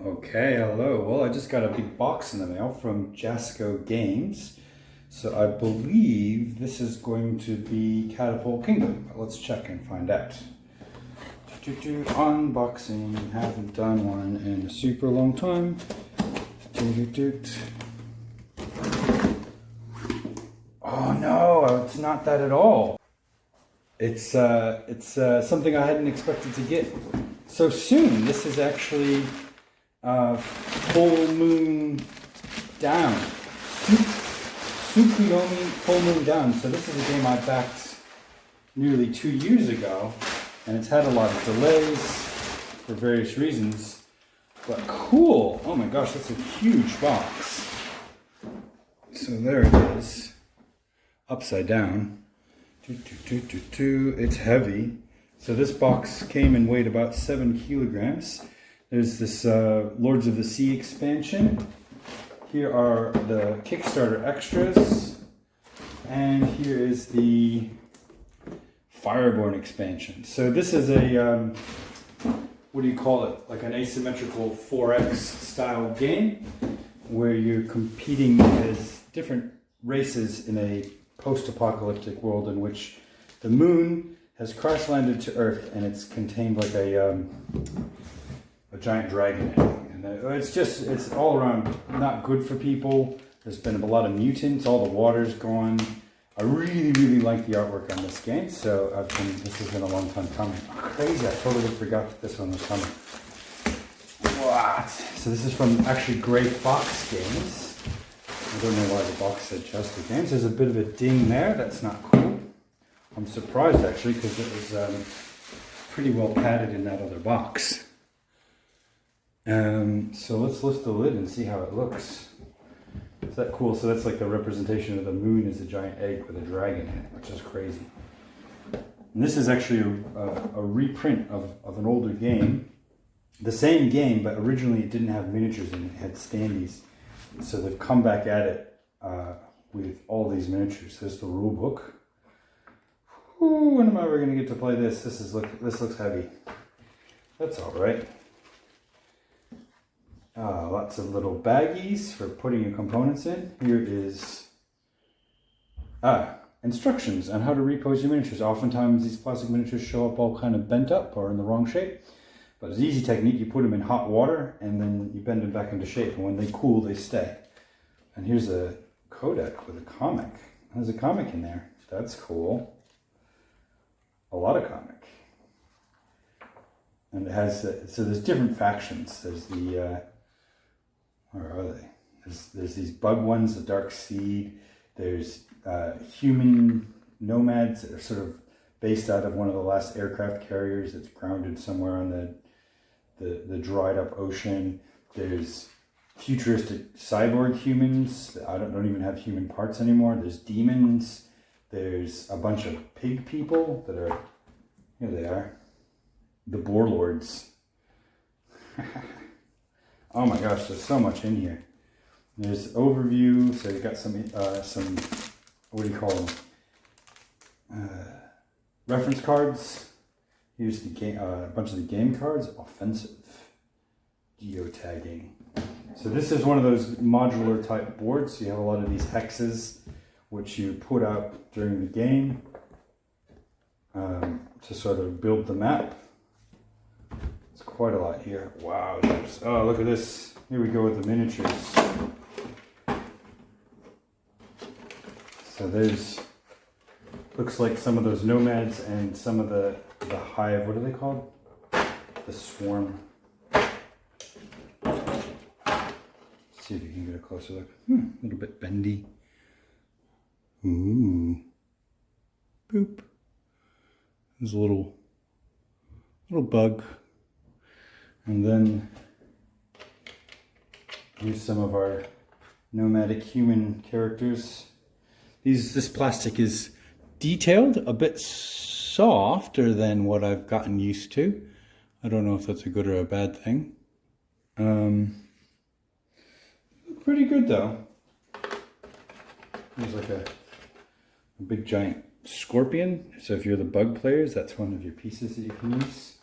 Okay, hello. Well, I just got a big box in the mail from Jasco Games. So I believe this is going to be Catapult Kingdom. Let's check and find out. Unboxing. Haven't done one in a super long time. Oh no, it's not that at all. It's something I hadn't expected to get so soon. This is actually Full Moon Down. Tsukuyumi Full Moon Down. So this is a game I backed nearly 2 years ago, and it's had a lot of delays for various reasons. But cool! Oh my gosh, that's a huge box. So there it is, upside down. It's heavy. So this box came and weighed about 7 kilograms. There's this Lords of the Sea expansion. Here are the Kickstarter extras. And here is the Fireborn expansion. So this is a, what do you call it? Like an asymmetrical 4X style game where you're competing as different races in a post-apocalyptic world in which the moon has crash landed to Earth and it's contained like a giant dragon in it. And it's all around not good for people. There's been a lot of mutants, all the water's gone. I really like the artwork on this game, so this has been a long time coming. Oh, crazy, I totally forgot that this one was coming. What? So this is from actually Gray Fox Games. I don't know why the box said Jasco Games. There's a bit of a ding there, that's not cool. I'm surprised actually, because it was pretty well padded in that other box. So let's lift the lid and see how it looks. Is that cool? So that's like the representation of the moon as a giant egg with a dragon in it, which is crazy. And this is actually a reprint of an older game. The same game, but originally it didn't have miniatures in it, it had standees. So they've come back at it with all these miniatures. There's the rule book. Ooh, when am I ever going to get to play this? This looks heavy. That's all right. Lots of little baggies for putting your components in. Here is instructions on how to repose your miniatures. Oftentimes these plastic miniatures show up all kind of bent up or in the wrong shape. But it's an easy technique. You put them in hot water and then you bend them back into shape. And when they cool, they stay. And here's a codec with a comic. There's a comic in there. That's cool. A lot of comic. And it has, so there's different factions. There's the, where are they? There's these bug ones, the Dark Seed. There's human nomads that are sort of based out of one of the last aircraft carriers that's grounded somewhere on the dried up ocean. There's futuristic cyborg humans that don't even have human parts anymore. There's demons. There's a bunch of pig people that are, here they are, the Boar Lords. Oh my gosh, there's so much in here. There's overview, so you got some what do you call them? Reference cards. Here's the game, a bunch of the game cards. Offensive, geotagging. So this is one of those modular type boards. So you have a lot of these hexes, which you put up during the game to sort of build the map. It's quite a lot here. Wow. Oh, look at this. Here we go with the miniatures. So there's, looks like some of those nomads and some of the hive, what are they called? The swarm. Let's see if you can get a closer look. A little bit bendy. Ooh. Boop. There's a little bug. And then here's some of our nomadic human characters. This plastic is detailed, a bit softer than what I've gotten used to. I don't know if that's a good or a bad thing. Pretty good though. There's like a big giant scorpion. So if you're the bug players, that's one of your pieces that you can use.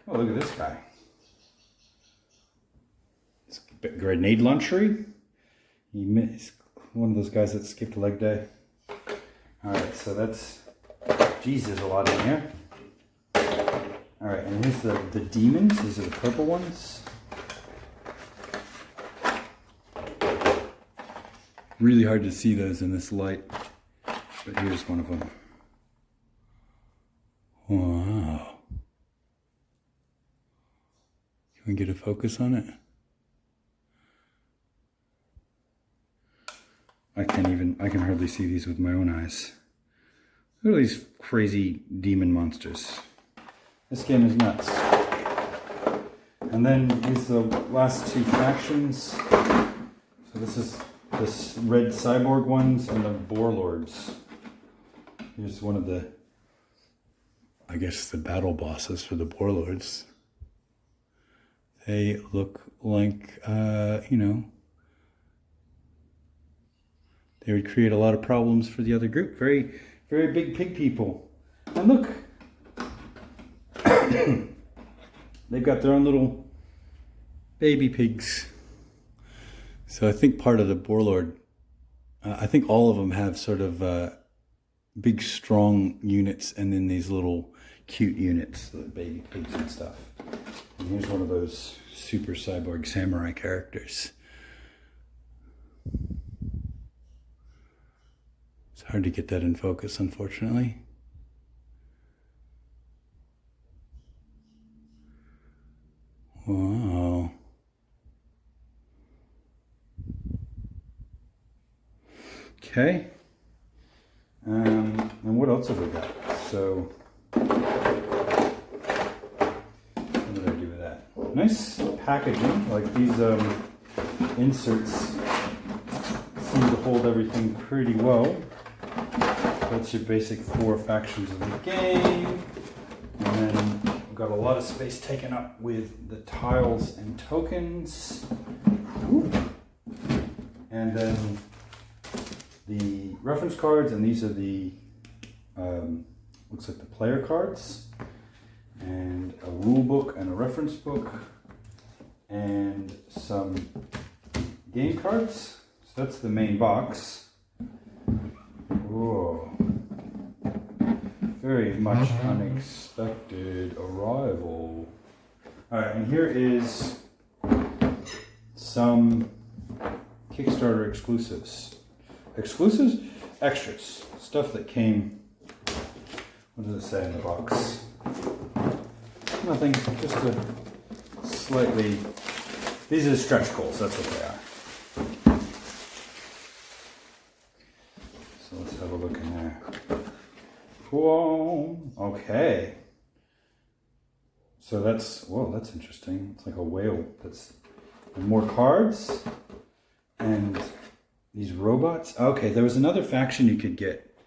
Oh, look at this guy. grenade launcher. He's one of those guys that skipped leg day. Alright, so that's... Geez, there's a lot in here. Alright, and here's the demons. These are the purple ones. Really hard to see those in this light. But here's one of them. Wow. Can we get a focus on it? I can hardly see these with my own eyes. Look at these crazy demon monsters. This game is nuts. And then here's the last two factions. So this is this red cyborg ones and the warlords. Here's one of the, I guess, the battle bosses for the warlords. They look like, you know, they would create a lot of problems for the other group. Very, very big pig people. And look, they've got their own little baby pigs. So I think part of the warlord, I think all of them have sort of big, strong units and then these little cute units, the baby pigs and stuff. And here's one of those super cyborg samurai characters. It's hard to get that in focus, unfortunately. Wow. Okay. And what else have we got? So, what did I do with that? Nice packaging. Like these inserts seem to hold everything pretty well. That's your basic 4 factions of the game. And then we've got a lot of space taken up with the tiles and tokens. And then the reference cards, and these are the, looks like the player cards. And a rule book and a reference book. And some game cards. So that's the main box. Whoa. Very much unexpected arrival. Alright, and here is some Kickstarter exclusives. Exclusives? Extras. Stuff that came... What does it say in the box? Nothing, just a slightly... These are stretch goals, that's what they are. So let's have a look in there. Whoa, okay. So that's, whoa, that's interesting. It's like a whale. That's more cards and these robots. Okay, there was another faction you could get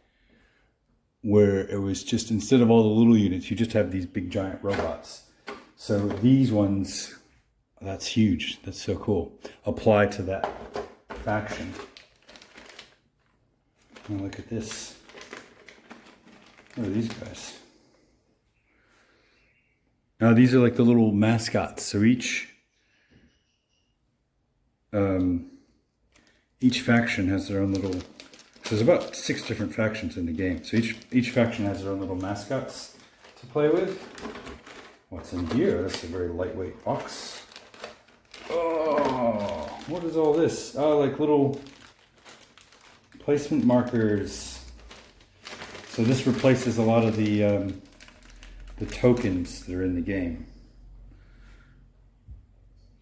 where it was just, instead of all the little units, you just have these big giant robots. So these ones, that's huge. That's so cool. Apply to that faction. And look at this. What are these guys? Now these are like the little mascots. So each faction has their own little. So there's about 6 different factions in the game. So each faction has their own little mascots to play with. What's in here? That's a very lightweight box. Oh, what is all this? Oh, like little placement markers. So this replaces a lot of the tokens that are in the game.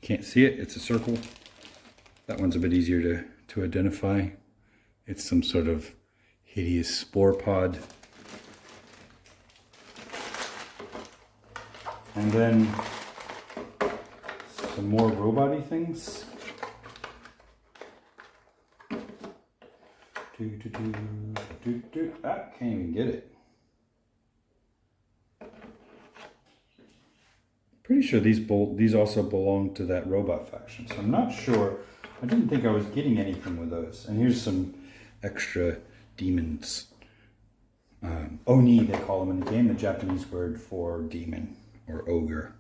Can't see it, it's a circle. That one's a bit easier to identify. It's some sort of hideous spore pod. And then some more robot-y things. Ah, can't even get it. Pretty sure these also belong to that robot faction, so I'm not sure. I didn't think I was getting anything with those. And here's some extra demons. Oni, they call them in the game, the Japanese word for demon or ogre.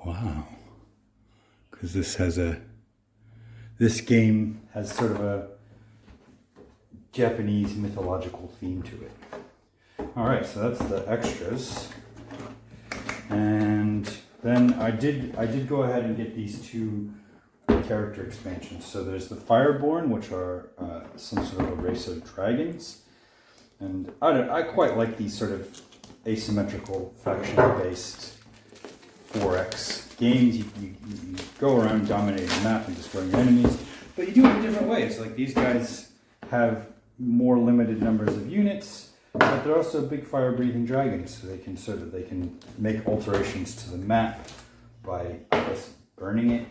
Wow. because this game has sort of a Japanese mythological theme to it. All right, so that's the extras. And then I did go ahead and get these two character expansions. So there's the Fireborn, which are some sort of a race of dragons. And I quite like these sort of asymmetrical faction-based 4X games. You go around dominating the map and destroying your enemies, but you do it in different ways. Like these guys have more limited numbers of units, but they're also big fire-breathing dragons, so they can make alterations to the map by, I guess, burning it.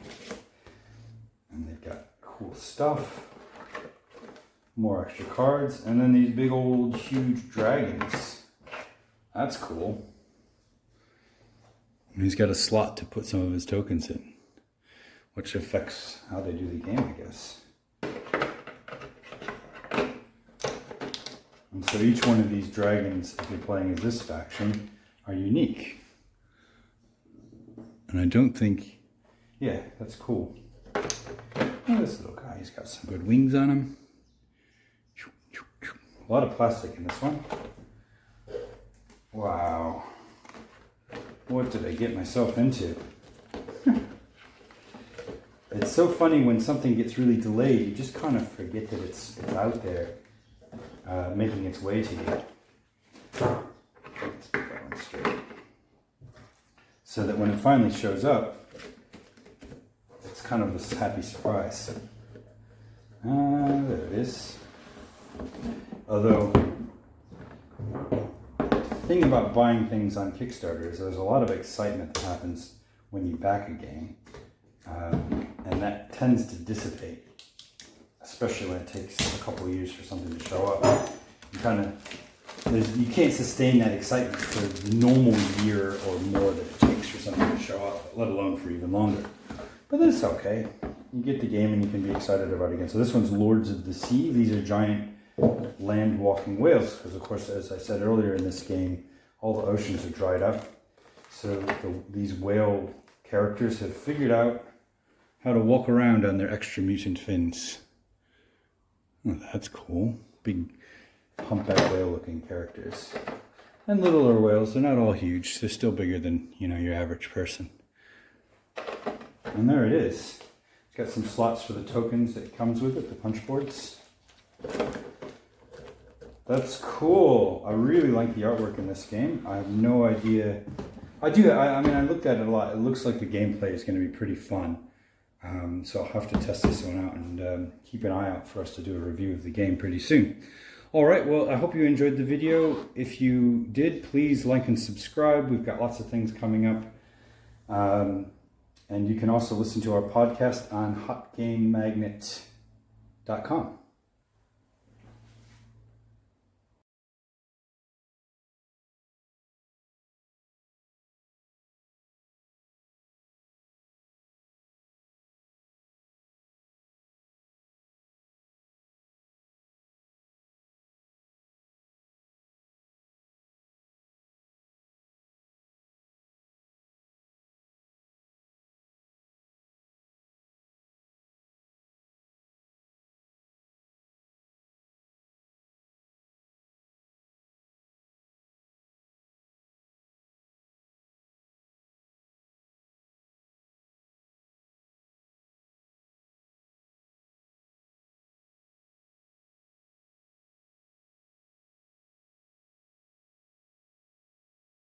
And they've got cool stuff. More extra cards, and then these big old huge dragons. That's cool. And he's got a slot to put some of his tokens in, which affects how they do the game, I guess. And so each one of these dragons, if you're playing as this faction, are unique. And I don't think, yeah, that's cool. Oh, this little guy, he's got some good wings on him. A lot of plastic in this one. Wow. What did I get myself into? It's so funny when something gets really delayed, you just kind of forget that it's out there, making its way to you. Let's put that one straight. So that when it finally shows up, it's kind of this happy surprise. There it is. Although, the thing about buying things on Kickstarter is there's a lot of excitement that happens when you back a game, and that tends to dissipate, especially when it takes a couple of years for something to show up. You can't sustain that excitement for the normal year or more that it takes for something to show up, let alone for even longer. But that's okay. You get the game and you can be excited about it again. So this one's Lords of the Sea. These are giant land walking whales, because of course, as I said earlier in this game, all the oceans are dried up. So these whale characters have figured out how to walk around on their extra mutant fins. Oh, that's cool. Big humpback whale looking characters. And littler whales, they're not all huge. They're still bigger than, your average person. And there it is. It's got some slots for the tokens that it comes with it, the punch boards. That's cool. I really like the artwork in this game. I have no idea. I looked at it a lot. It looks like the gameplay is going to be pretty fun. So I'll have to test this one out and keep an eye out for us to do a review of the game pretty soon. All right, well, I hope you enjoyed the video. If you did, please like and subscribe. We've got lots of things coming up. And you can also listen to our podcast on hotgamemagnet.com.